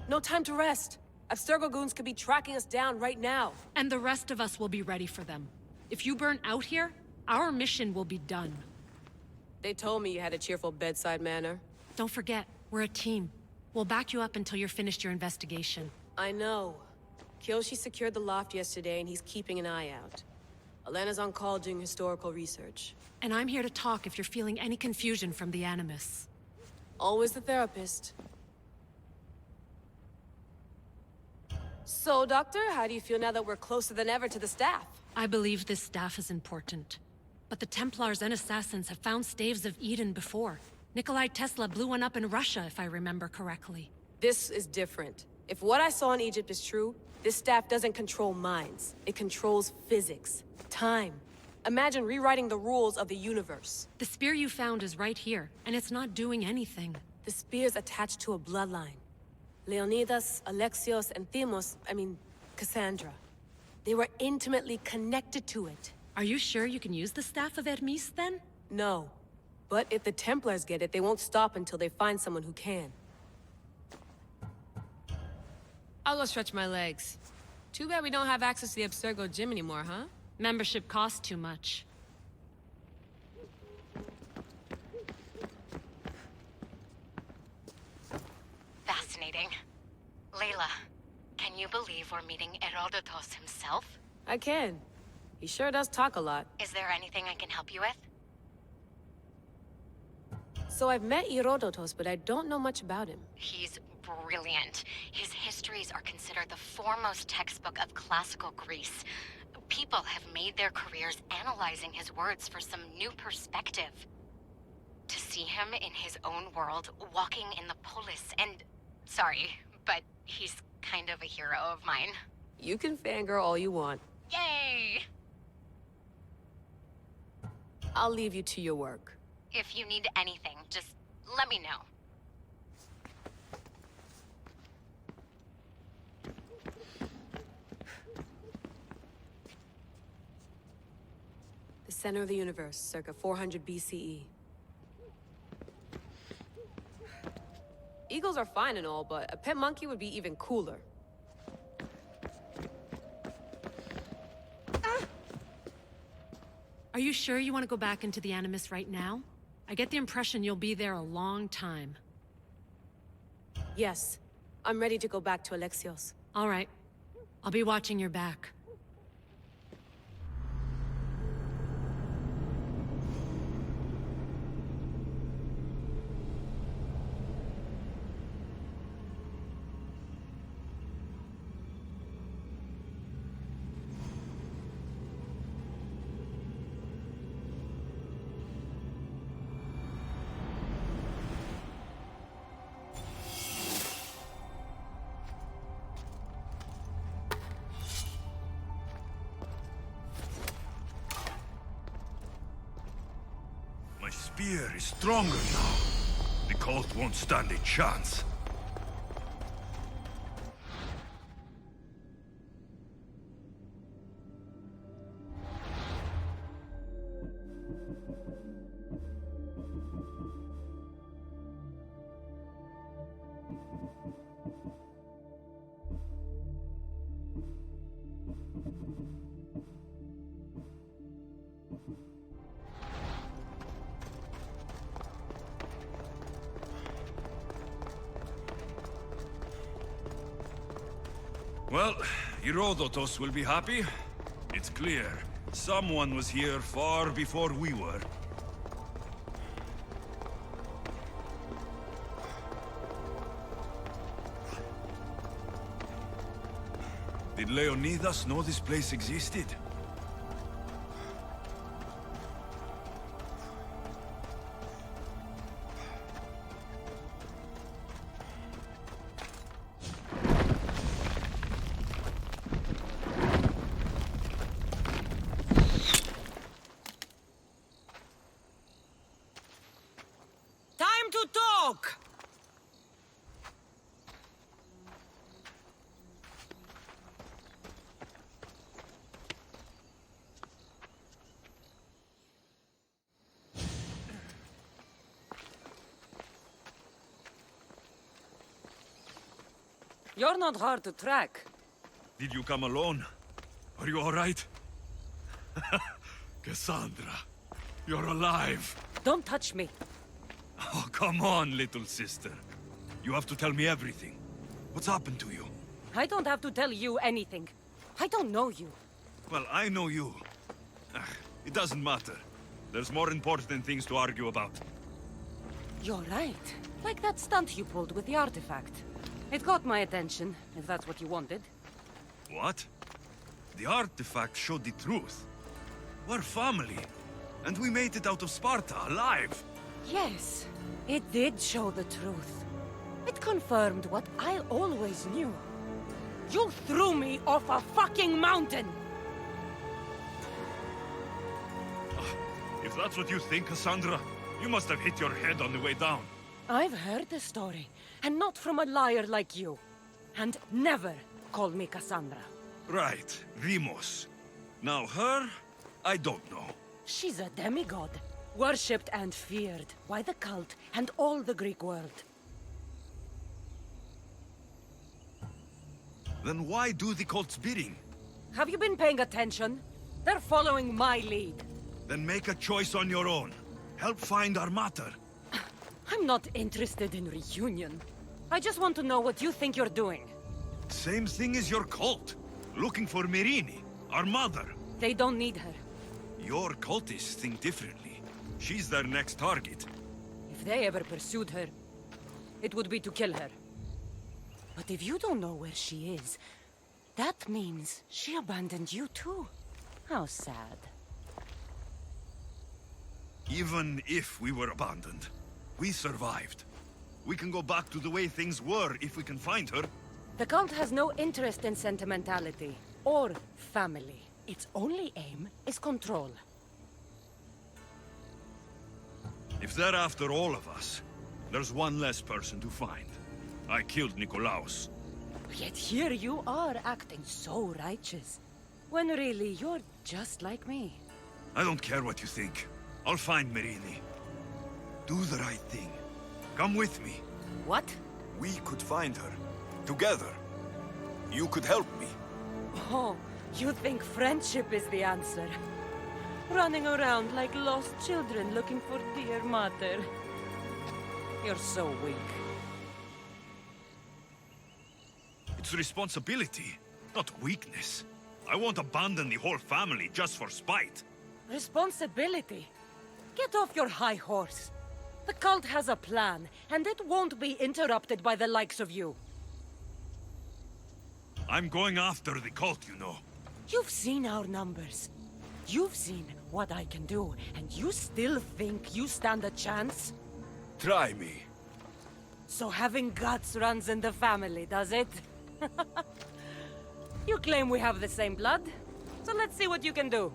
No time to rest. Abstergo goons could be tracking us down right now. And the rest of us will be ready for them. If you burn out here, our mission will be done. They told me you had a cheerful bedside manner. Don't forget, we're a team. We'll back you up until you're finished your investigation. I know. Kyoshi secured the loft yesterday and he's keeping an eye out. Elena's on call doing historical research. And I'm here to talk if you're feeling any confusion from the Animus. Always the therapist. So, Doctor, how do you feel now that we're closer than ever to the staff? I believe this staff is important. But the Templars and Assassins have found staves of Eden before. Nikolai Tesla blew one up in Russia, if I remember correctly. This is different. If what I saw in Egypt is true, this staff doesn't control minds. It controls physics, time. Imagine rewriting the rules of the universe. The spear you found is right here, and it's not doing anything. The spear's attached to a bloodline. Leonidas, Alexios, and Cassandra. They were intimately connected to it. Are you sure you can use the Staff of Hermes, then? No. But if the Templars get it, they won't stop until they find someone who can. I'll go stretch my legs. Too bad we don't have access to the Abstergo gym anymore, huh? Membership costs too much. Fascinating. Layla, can you believe we're meeting Herodotus himself? I can. He sure does talk a lot. Is there anything I can help you with? So I've met Herodotus, but I don't know much about him. He's brilliant. His histories are considered the foremost textbook of classical Greece. People have made their careers analyzing his words for some new perspective. To see him in his own world, walking in the polis, and... Sorry, but he's kind of a hero of mine. You can fangirl all you want. Yay! I'll leave you to your work. If you need anything, just let me know. The center of the universe, circa 400 BCE. Eagles are fine and all, but a pet monkey would be even cooler. Are you sure you want to go back into the Animus right now? I get the impression you'll be there a long time. Yes. I'm ready to go back to Alexios. All right. I'll be watching your back. My spear is stronger now. The cult won't stand a chance. Well, Herodotus will be happy. It's clear. Someone was here far before we were. Did Leonidas know this place existed? Time to talk! You're not hard to track. Did you come alone? Are you all right? Cassandra, you're alive. Don't touch me. Oh, come on, little sister. You have to tell me everything. What's happened to you? I don't have to tell you anything. I don't know you. Well, I know you. It doesn't matter. There's more important things to argue about. You're right. Like that stunt you pulled with the artifact. It got my attention, if that's what you wanted. What? The artifact showed the truth. We're family. And we made it out of Sparta, alive. Yes, it did show the truth. It confirmed what I always knew. You threw me off a fucking mountain! If that's what you think, Cassandra, you must have hit your head on the way down. I've heard the story, and not from a liar like you. And never call me Cassandra. Right, Demos. Now her, I don't know. She's a demigod, worshipped and feared by the cult and all the Greek world. Then why do the cult's bidding? Have you been paying attention? They're following my lead. Then make a choice on your own. Help find our mater. I'm not interested in reunion. I just want to know what you think you're doing. Same thing as your cult. Looking for Myrrine, our mother. They don't need her. Your cultists think differently. She's their next target. If they ever pursued her, it would be to kill her. But if you don't know where she is, that means she abandoned you too. How sad. Even if we were abandoned, we survived. We can go back to the way things were if we can find her. The cult has no interest in sentimentality or family. Its only aim is control. If they're after all of us, there's one less person to find. I killed Nikolaos. Yet here you are acting so righteous, when really you're just like me. I don't care what you think. I'll find Myrrine. Do the right thing. Come with me. What? We could find her. Together. You could help me. Oh, you think friendship is the answer? Running around like lost children looking for dear mother. You're so weak. It's responsibility. Not weakness. I won't abandon the whole family just for spite. Responsibility? Get off your high horse. The cult has a plan, and it won't be interrupted by the likes of you. I'm going after the cult, you know. You've seen our numbers. You've seen what I can do, and you still think you stand a chance? Try me. So having guts runs in the family, does it? You claim we have the same blood, so let's see what you can do.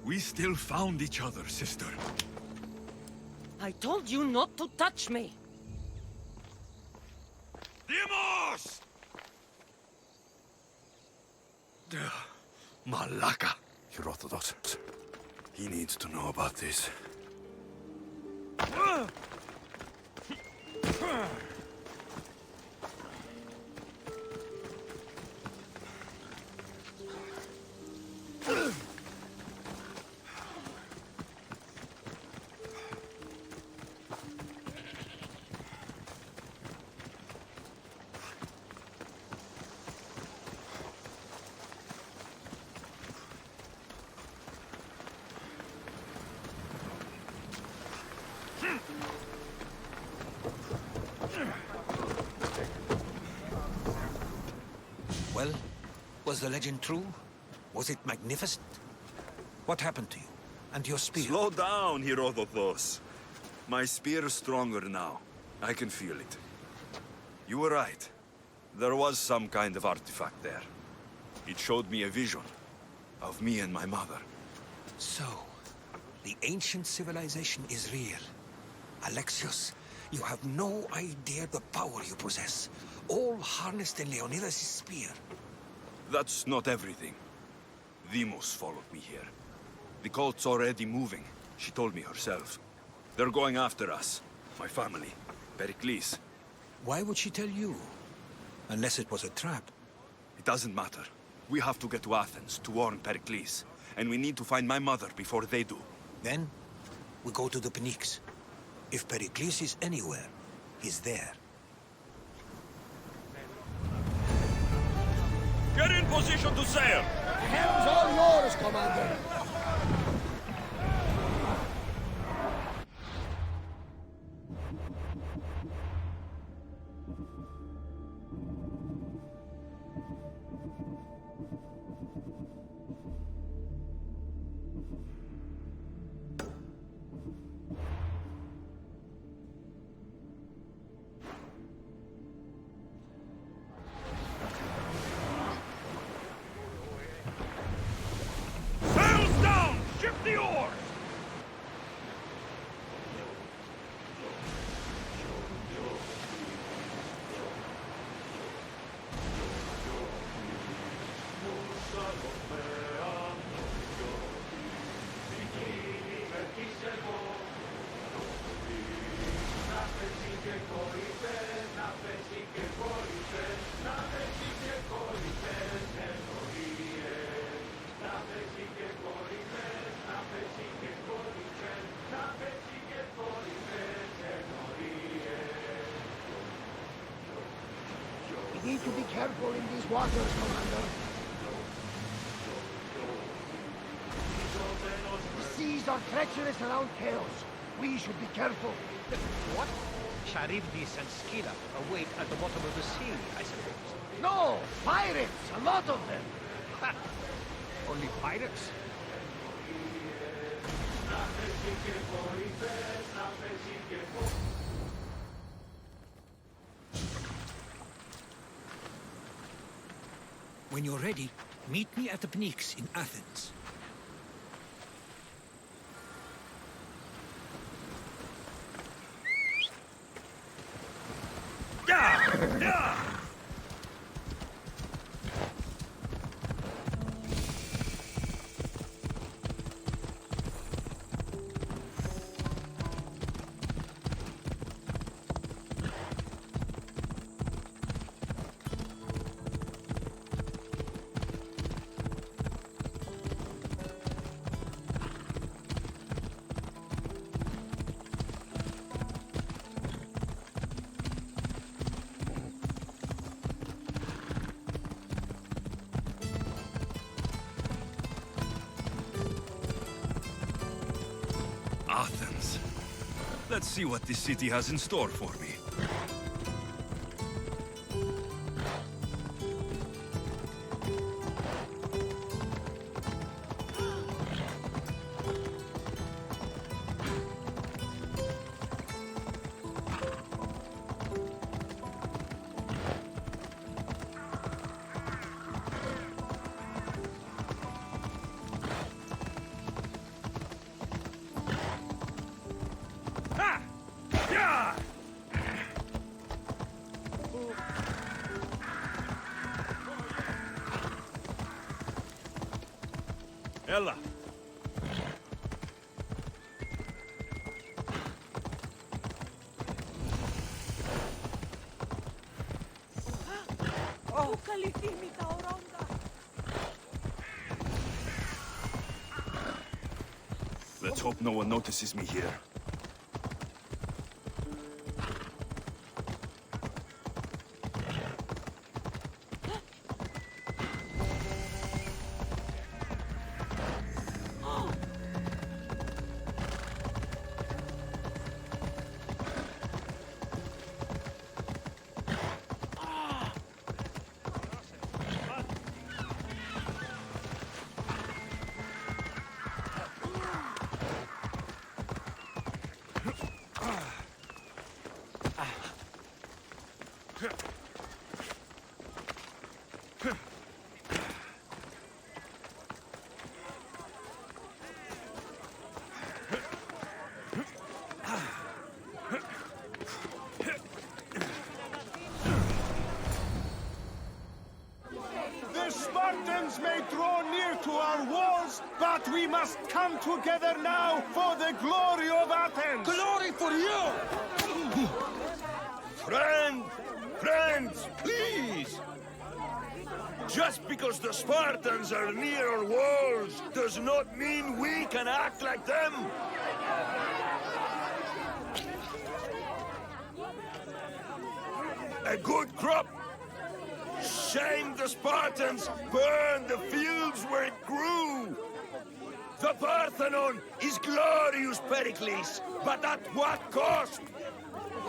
We still found each other, sister. I told you not to touch me. Dimos! Malaka. You're Orthodox. He needs to know about this. Well, was the legend true? Was it magnificent? What happened to you? And your spear? Slow down, Herodotus. My spear is stronger now. I can feel it. You were right. There was some kind of artifact there. It showed me a vision of me and my mother. So, the ancient civilization is real. Alexios, you have no idea the power you possess. All harnessed in Leonidas' spear. That's not everything. Demos followed me here. The cult's already moving. She told me herself. They're going after us. My family. Pericles. Why would she tell you? Unless it was a trap. It doesn't matter. We have to get to Athens to warn Pericles. And we need to find my mother before they do. Then, we go to the Pnyx. If Pericles is anywhere, he's there. Get in position to sail! Helm's all yours, Commander! Sails down! Ship the oars! We need to be careful in these waters, Commander. The seas are treacherous around Chaos. We should be careful. What? Charybdis and Scylla await at the bottom of the sea, I suppose. No! Pirates! A lot of them! Ha! Only pirates? When you're ready, meet me at the Pnyx in Athens. Let's see what this city has in store for me. Ella. Let's hope no one notices me here. The Spartans may draw near to our walls, but we must come together now for the glory of Athens! Glory for you! Friends, please! Just because the Spartans are near our walls does not mean we can act like them! A good crop! Shame the Spartans burned the fields where it grew! The Parthenon is glorious, Pericles, but at what cost?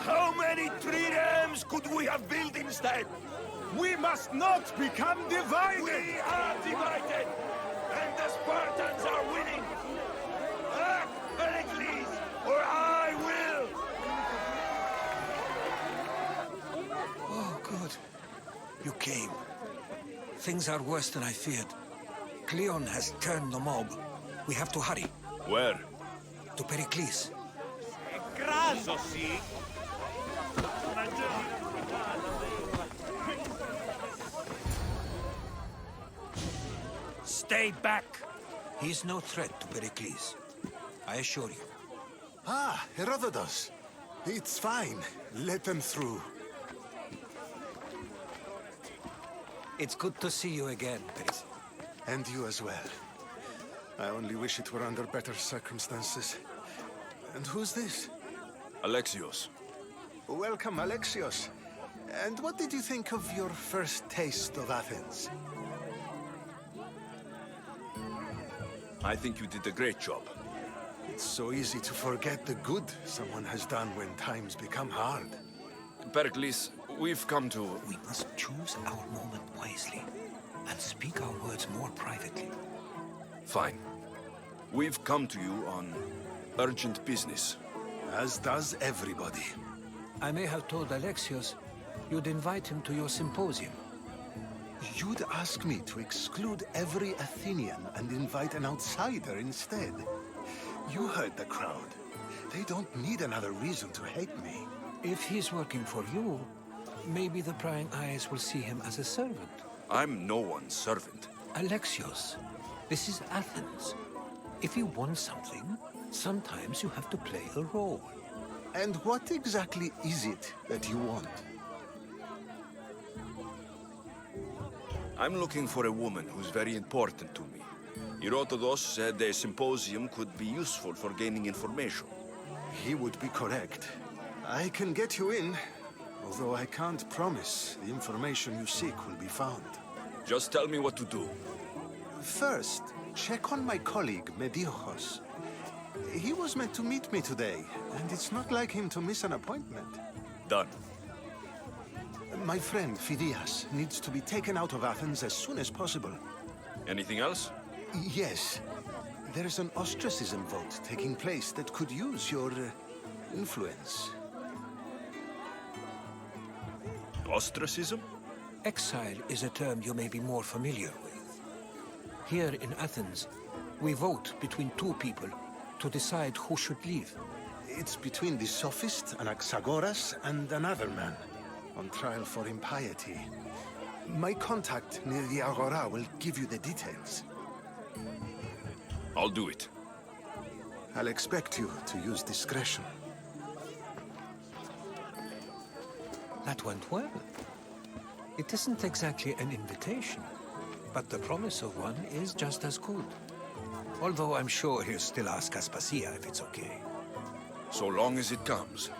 How many triremes could we have built instead? We must not become divided! We are divided! And the Spartans are winning! Act, Pericles, or I will! Oh, good. You came. Things are worse than I feared. Cleon has turned the mob. We have to hurry. Where? To Pericles. Stay back! He's no threat to Pericles. I assure you. Ah, Herodotus. It's fine. Let them through. It's good to see you again, Pericles. And you as well. I only wish it were under better circumstances. And who's this? Alexios. Welcome, Alexios. And what did you think of your first taste of Athens? I think you did a great job. It's so easy to forget the good someone has done when times become hard. Pericles, we've come to... We must choose our moment wisely and speak our words more privately. Fine. We've come to you on urgent business. As does everybody. I may have told Alexios you'd invite him to your symposium. You'd ask me to exclude every Athenian and invite an outsider instead. You heard the crowd. They don't need another reason to hate me. If he's working for you, maybe the prying eyes will see him as a servant. I'm no one's servant. Alexios, this is Athens. If you want something, sometimes you have to play a role. And what exactly is it that you want? I'm looking for a woman who's very important to me. Herodotus said a symposium could be useful for gaining information. He would be correct. I can get you in, although I can't promise the information you seek will be found. Just tell me what to do. First, check on my colleague, Mediochos. He was meant to meet me today, and it's not like him to miss an appointment. Done. My friend, Phidias, needs to be taken out of Athens as soon as possible. Anything else? Yes. There is an ostracism vote taking place that could use your influence. Ostracism? Exile is a term you may be more familiar with. Here in Athens, we vote between two people to decide who should leave. It's between the sophist, Anaxagoras, and another man, on trial for impiety. My contact near the Agora will give you the details. I'll do it. I'll expect you to use discretion. That went well. It isn't exactly an invitation, but the promise of one is just as good. Although I'm sure he'll still ask Aspasia if it's okay. So long as it comes.